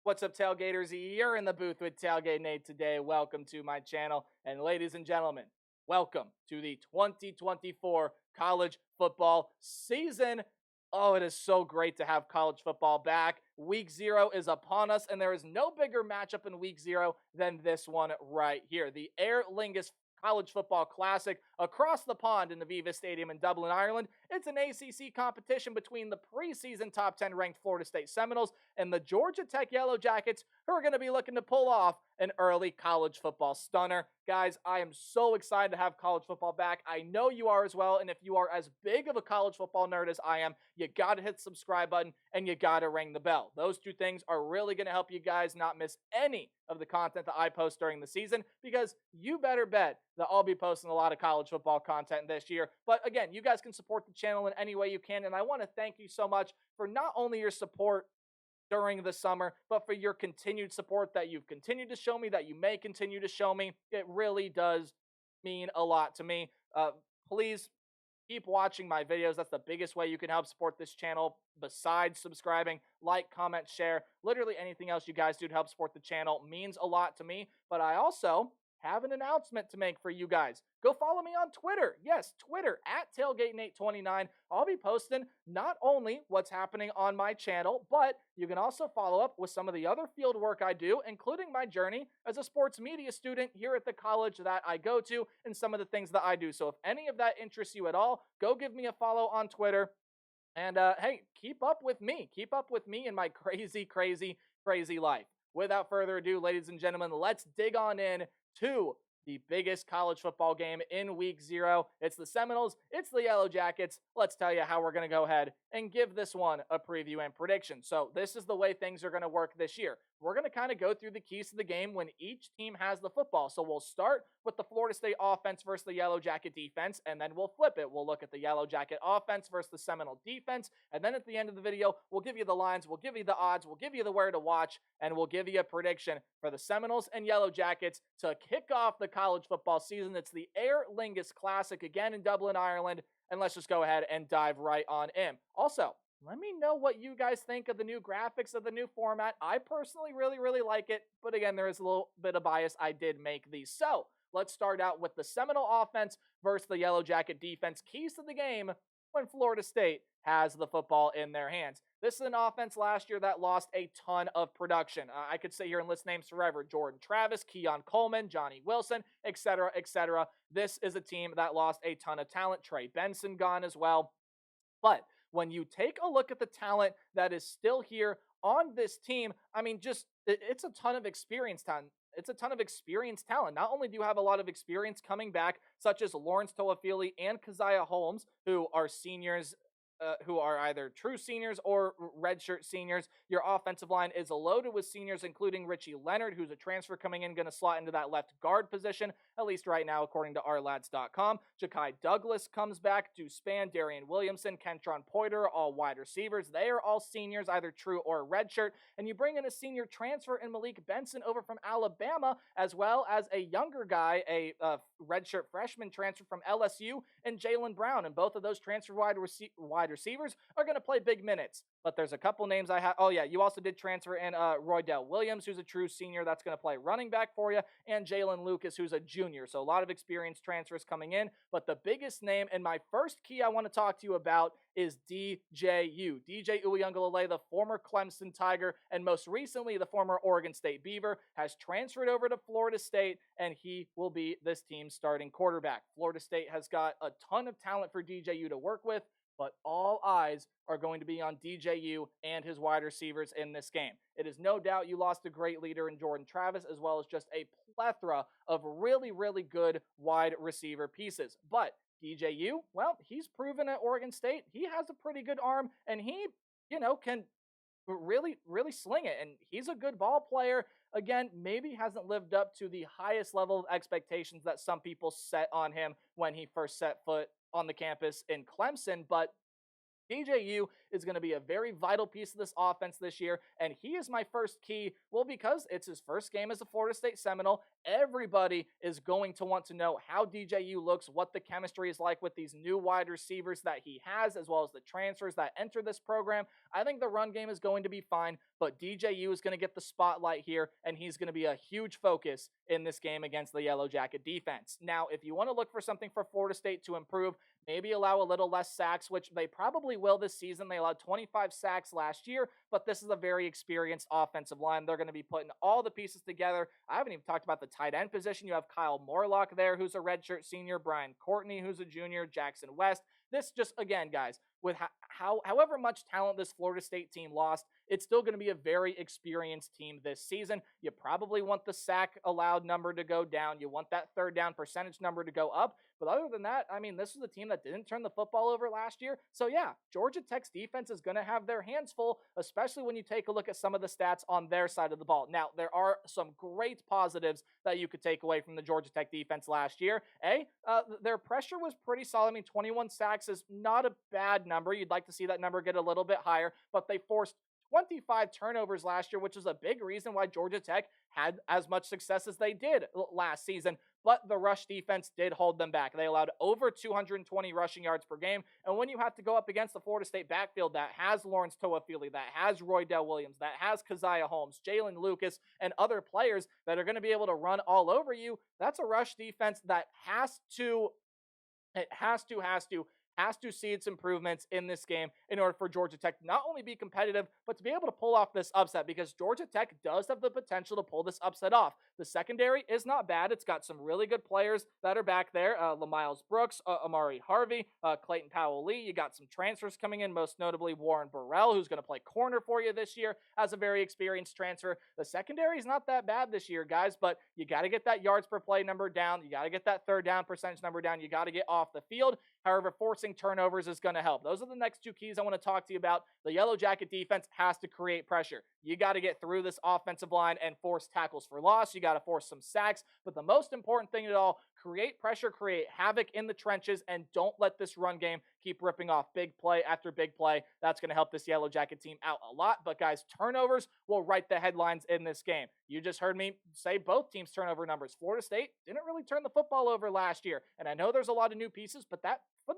What's up, Tailgaters? You're in the booth with Tailgate Nate today. Welcome to my channel. And ladies and gentlemen, welcome to the 2024 college football season. Oh, it is so great to have college football back. Week 0 is upon us, and there is no bigger matchup in Week 0 than this one right here. The Aer Lingus College Football Classic across the pond in the Viva Stadium in Dublin, Ireland. It's an ACC competition between the preseason top 10 ranked Florida State Seminoles and the Georgia Tech Yellow Jackets, who are going to be looking to pull off an early college football stunner. Guys, I am so excited to have college football back. I know you are as well, and if you are as big of a college football nerd as I am, you got to hit the subscribe button and you got to ring the bell. Those two things are really going to help you guys not miss any of the content that I post during the season, because you better bet that I'll be posting a lot of college football content this year. But again, you guys can support the channel in any way you can, and I want to thank you so much for not only your support during the summer, but for your continued support that you've continued to show me, that you may continue to show me. It really does mean a lot to me. Please keep watching my videos. That's the biggest way you can help support this channel, besides subscribing. Like, comment, share. Literally anything else you guys do to help support the channel means a lot to me. But I also have an announcement to make for you guys. Go follow me on Twitter. Yes, Twitter, at TailgateNate29. I'll be posting not only what's happening on my channel, but you can also follow up with some of the other field work I do, including my journey as a sports media student here at the college that I go to, and some of the things that I do. So if any of that interests you at all, go give me a follow on Twitter. And hey, keep up with me. Keep up with me in my crazy, crazy, crazy life. Without further ado, ladies and gentlemen, let's dig on in to the biggest college football game in Week 0. It's the Seminoles, it's the Yellow Jackets. Let's tell you how we're going to go ahead and give this one a preview and prediction. So this is the way things are going to work this year. We're going to kind of go through the keys to the game when each team has the football. So we'll start with the Florida State offense versus the Yellow Jacket defense, and then we'll flip it. We'll look at the Yellow Jacket offense versus the Seminole defense, and then at the end of the video, we'll give you the lines, we'll give you the odds, we'll give you the where to watch, and we'll give you a prediction for the Seminoles and Yellow Jackets to kick off the college football season. It's the Aer Lingus Classic again in Dublin, Ireland, and let's just go ahead and dive right on in. Also, let me know what you guys think of the new graphics, of the new format. I personally really like it, but again, there is a little bit of bias. I did make these. So let's start out with the Seminole offense versus the Yellow Jacket defense. Keys to the game when Florida State has the football in their hands. This is an offense last year that lost a ton of production. I could sit here and list names forever. Jordan Travis, Keon Coleman, Johnny Wilson, etc., etc. This is a team that lost a ton of talent. Trey Benson gone as well. But when you take a look at the talent that is still here on this team, I mean, it's a ton of experience talent. It's a ton of experienced talent. Not only do you have a lot of experience coming back, such as Lawrence Toafili and Keziah Holmes, who are seniors, who are either true seniors or redshirt seniors. Your offensive line is loaded with seniors, including Richie Leonard, who's a transfer coming in, going to slot into that left guard position, at least right now, according to ourlads.com. Ja'Kai Douglas comes back. Deuce Spann, Darian Williamson, Kentron Poiter, all wide receivers. They are all seniors, either true or redshirt. And you bring in a senior transfer in Malik Benson over from Alabama, as well as a younger guy, a redshirt freshman transfer from LSU, and Jalen Brown. And both of those transfer wide receivers are going to play big minutes. But there's a couple names I have. Oh, yeah, you also did transfer in Roydell Williams, who's a true senior. That's going to play running back for you, and Jalen Lucas, who's a junior. So a lot of experienced transfers coming in. But the biggest name and my first key I want to talk to you about is DJU. DJ Uiagalelei, the former Clemson Tiger, and most recently the former Oregon State Beaver, has transferred over to Florida State, and he will be this team's starting quarterback. Florida State has got a ton of talent for DJU to work with, but all eyes are going to be on DJU and his wide receivers in this game. It is no doubt you lost a great leader in Jordan Travis, as well as just a plethora of really good wide receiver pieces. But DJU, well, he's proven at Oregon State he has a pretty good arm, and he, can really sling it, and he's a good ball player. Again, maybe hasn't lived up to the highest level of expectations that some people set on him when he first set foot on the campus in Clemson, but DJU is going to be a very vital piece of this offense this year, and he is my first key. Well, because it's his first game as a Florida State Seminole, everybody is going to want to know how DJU looks, what the chemistry is like with these new wide receivers that he has, as well as the transfers that enter this program. I think the run game is going to be fine, but DJU is going to get the spotlight here, and he's going to be a huge focus in this game against the Yellow Jacket defense. Now, if you want to look for something for Florida State to improve, maybe allow a little less sacks, which they probably will this season. They allowed 25 sacks last year, but this is a very experienced offensive line. They're going to be putting all the pieces together. I haven't even talked about the tight end position. You have Kyle Morlock there, who's a redshirt senior, Brian Courtney, who's a junior, Jackson West. This just, again, guys, with however much talent this Florida State team lost, it's still going to be a very experienced team this season. You probably want the sack allowed number to go down. You want that third down percentage number to go up. But other than that, I mean, this is a team that didn't turn the football over last year. So yeah, Georgia Tech's defense is going to have their hands full, especially when you take a look at some of the stats on their side of the ball. Now, there are some great positives that you could take away from the Georgia Tech defense last year. Their pressure was pretty solid. I mean, 21 sacks is not a bad number. You'd like to see that number get a little bit higher, but they forced 25 turnovers last year, which is a big reason why Georgia Tech had as much success as they did last season. But the rush defense did hold them back. They allowed over 220 rushing yards per game. And when you have to go up against the Florida State backfield that has Lawrence Toafili, that has Roydell Williams, that has Keziah Holmes, Jalen Lucas, and other players that are going to be able to run all over you, that's a rush defense that has to see its improvements in this game in order for Georgia Tech to not only be competitive, but to be able to pull off this upset, because Georgia Tech does have the potential to pull this upset off. The secondary is not bad. It's got some really good players that are back there. LaMiles Brooks, Amari Harvey, Clayton Powell-Lee. You got some transfers coming in, most notably Warren Burrell, who's going to play corner for you this year as a very experienced transfer. The secondary is not that bad this year, guys, but you got to get that yards per play number down. You got to get that third down percentage number down. You got to get off the field. However, forcing turnovers is going to help. Those are the next two keys I want to talk to you about. The Yellow Jacket defense has to create pressure. You got to get through this offensive line and force tackles for loss. You got to force some sacks. But the most important thing at all, create pressure, create havoc in the trenches, and don't let this run game keep ripping off big play after big play. That's going to help this Yellow Jacket team out a lot. But guys, turnovers will write the headlines in this game. You just heard me say both teams' turnover numbers. Florida State didn't really turn the football over last year. And I know there's a lot of new pieces, but that, for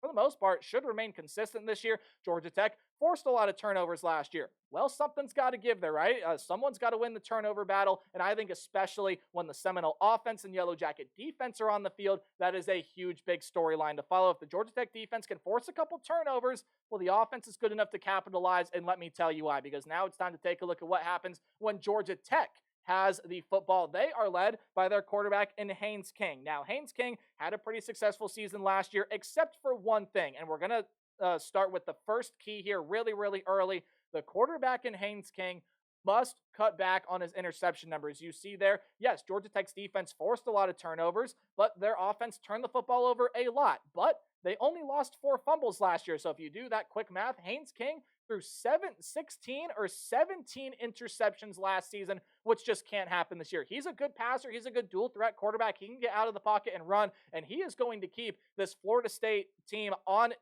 the most part, should remain consistent this year. Georgia Tech forced a lot of turnovers last year. Well, something's got to give there, right? Someone's got to win the turnover battle, and I think especially when the Seminole offense and Yellow Jacket defense are on the field, that is a huge, big storyline to follow. If the Georgia Tech defense can force a couple turnovers, well, the offense is good enough to capitalize, and let me tell you why, because now it's time to take a look at what happens when Georgia Tech has the football. They are led by their quarterback in Haynes King. Now, Haynes King had a pretty successful season last year, except for one thing, and we're going to start with the first key here really, really early. The quarterback in Haynes King must cut back on his interception numbers. You see there, yes, Georgia Tech's defense forced a lot of turnovers, but their offense turned the football over a lot. But they only lost 4 fumbles last year. So if you do that quick math, Haynes King threw 16 or 17 interceptions last season, which just can't happen this year. He's a good passer. He's a good dual threat quarterback. He can get out of the pocket and run, and he is going to keep this Florida State team on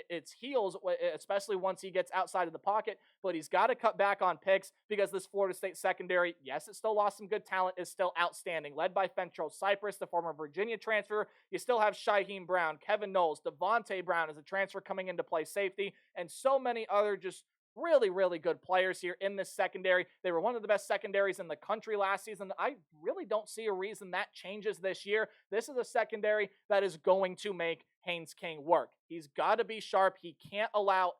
its heels, especially once he gets outside of the pocket. But he's got to cut back on picks, because this Florida State secondary, yes, it still lost some good talent, is still outstanding. Led by Fentrell Cypress, the former Virginia transfer. You still have Shaheem Brown, Kevin Knowles, Devontae Brown as a transfer coming in to play safety, and so many other just really, really good players here in this secondary. They were one of the best secondaries in the country last season. I really don't see a reason that changes this year. This is a secondary that is going to make Haynes King work. He's got to be sharp. He can't allow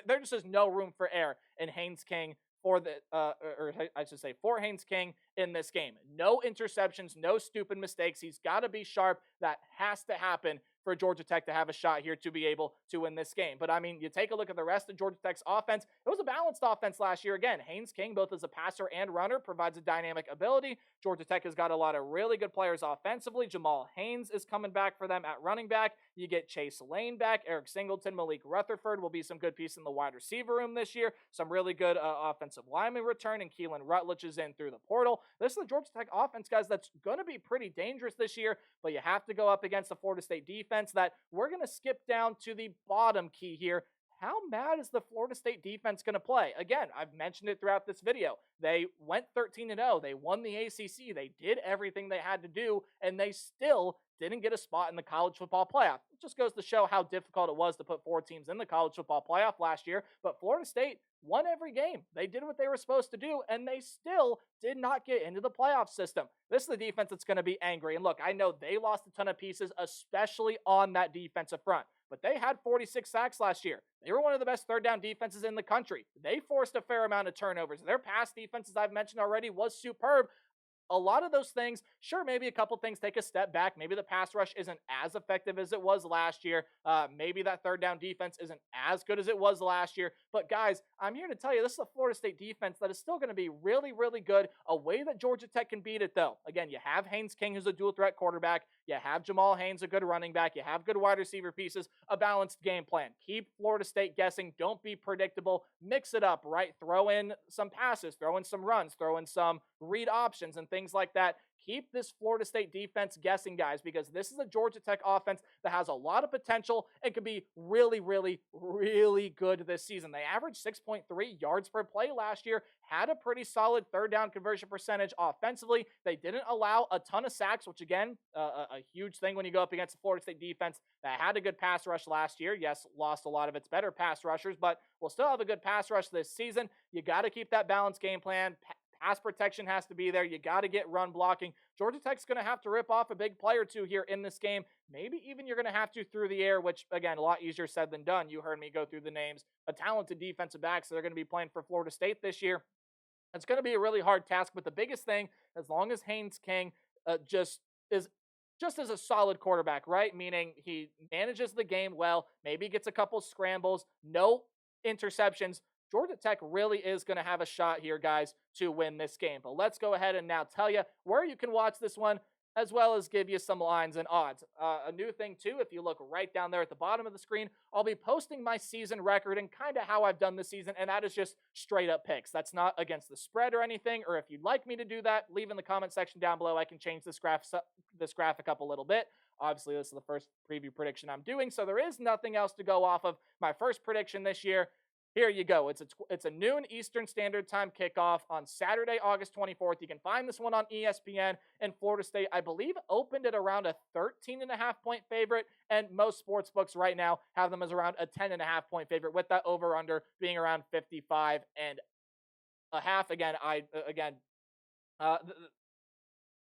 there just is no room for error in Haynes King for for Haynes King in this game. No interceptions, no stupid mistakes. He's got to be sharp. That has to happen for Georgia Tech to have a shot here to be able to win this game. But I mean, you take a look at the rest of Georgia Tech's offense. It was a balanced offense last year. Again, Haynes King, both as a passer and runner, provides a dynamic ability. Georgia Tech has got a lot of really good players offensively. Jamal Haynes is coming back for them at running back. You get Chase Lane back, Eric Singleton, Malik Rutherford will be some good pieces in the wide receiver room this year. Some really good offensive lineman return, and Keelan Rutledge is in through the portal. This is the Georgia Tech offense, guys, that's going to be pretty dangerous this year, but you have to go up against the Florida State defense. defense that we're going to skip down to the bottom key here. How mad is the Florida State defense going to play? Again, I've mentioned it throughout this video. They went 13-0. They won the ACC. They did everything they had to do, and they still didn't get a spot in the college football playoff. It just goes to show how difficult it was to put 4 teams in the college football playoff last year. But Florida State won every game. They did what they were supposed to do, and they still did not get into the playoff system. This is the defense that's going to be angry. And look, I know they lost a ton of pieces, especially on that defensive front. But they had 46 sacks last year. They were one of the best third down defenses in the country. They forced a fair amount of turnovers. Their pass defense, as I've mentioned already, was superb. A lot of those things, sure, maybe a couple things take a step back. Maybe the pass rush isn't as effective as it was last year. Maybe that third down defense isn't as good as it was last year. But guys, I'm here to tell you, this is a Florida State defense that is still going to be really, really good. A way that Georgia Tech can beat it, though. Again, you have Haynes King, who's a dual threat quarterback. You have Jamal Haynes, a good running back. You have good wide receiver pieces, a balanced game plan. Keep Florida State guessing. Don't be predictable. Mix it up, right? Throw in some passes, throw in some runs, throw in some read options and things like that. Keep this Florida State defense guessing, guys, because this is a Georgia Tech offense that has a lot of potential and can be really, really, really good this season. They averaged 6.3 yards per play last year, had a pretty solid third down conversion percentage offensively. They didn't allow a ton of sacks, which, again, a huge thing when you go up against the Florida State defense that had a good pass rush last year. Yes, lost a lot of its better pass rushers, but will still have a good pass rush this season. You got to keep that balanced game plan. Pass protection has to be there. You got to get run blocking. Georgia Tech's going to have to rip off a big play or two here in this game. Maybe even you're going to have to through the air, which, again, a lot easier said than done. You heard me go through the names. A talented defensive backs that are going to be playing for Florida State this year. It's going to be a really hard task, but the biggest thing, as long as Haynes King just as a solid quarterback, right? Meaning he manages the game well, maybe gets a couple scrambles, no interceptions. Georgia Tech really is going to have a shot here, guys, to win this game. But let's go ahead and now tell you where you can watch this one, as well as give you some lines and odds. A new thing, too, if you look right down there at the bottom of the screen, I'll be posting my season record and kind of how I've done this season, and that is just straight-up picks. That's not against the spread or anything, or if you'd like me to do that, leave in the comment section down below. I can change this graphic up a little bit. Obviously, this is the first preview prediction I'm doing, so there is nothing else to go off of. My first prediction this year, here you go. It's a noon Eastern Standard Time kickoff on Saturday, August 24th. You can find this one on ESPN, and Florida State, I believe, opened at around a 13.5-point favorite, and most sports books right now have them as around a 10.5-point favorite, with that over-under being around 55.5.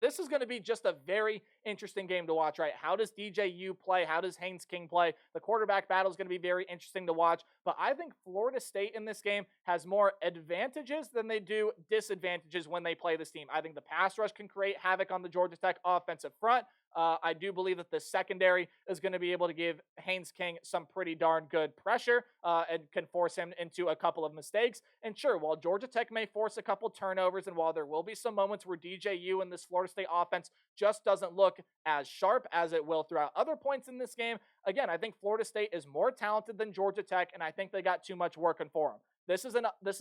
This is going to be just a very interesting game to watch, right? How does DJU play? How does Haynes King play? The quarterback battle is going to be very interesting to watch. But I think Florida State in this game has more advantages than they do disadvantages when they play this team. I think the pass rush can create havoc on the Georgia Tech offensive front. I do believe that the secondary is going to be able to give Haynes King some pretty darn good pressure and can force him into a couple of mistakes. And sure, while Georgia Tech may force a couple turnovers, and while there will be some moments where DJU and this Florida State offense just doesn't look as sharp as it will throughout other points in this game, again, I think Florida State is more talented than Georgia Tech, and I think they got too much working for them. This is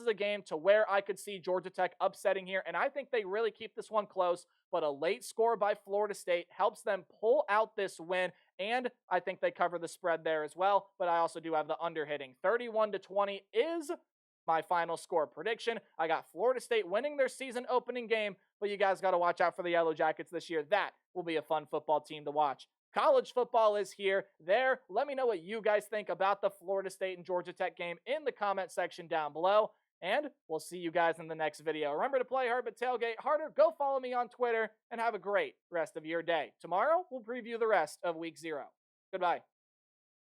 a game to where I could see Georgia Tech upsetting here, and I think they really keep this one close, but a late score by Florida State helps them pull out this win, and I think they cover the spread there as well, but I also do have the under hitting. 31-20 is my final score prediction. I got Florida State winning their season opening game, but you guys got to watch out for the Yellow Jackets this year. That will be a fun football team to watch. College football is here. Let me know what you guys think about the Florida State and Georgia Tech game in the comment section down below. And we'll see you guys in the next video. Remember to play hard but tailgate harder. Go follow me on Twitter and have a great rest of your day. Tomorrow, we'll preview the rest of Week 0. Goodbye.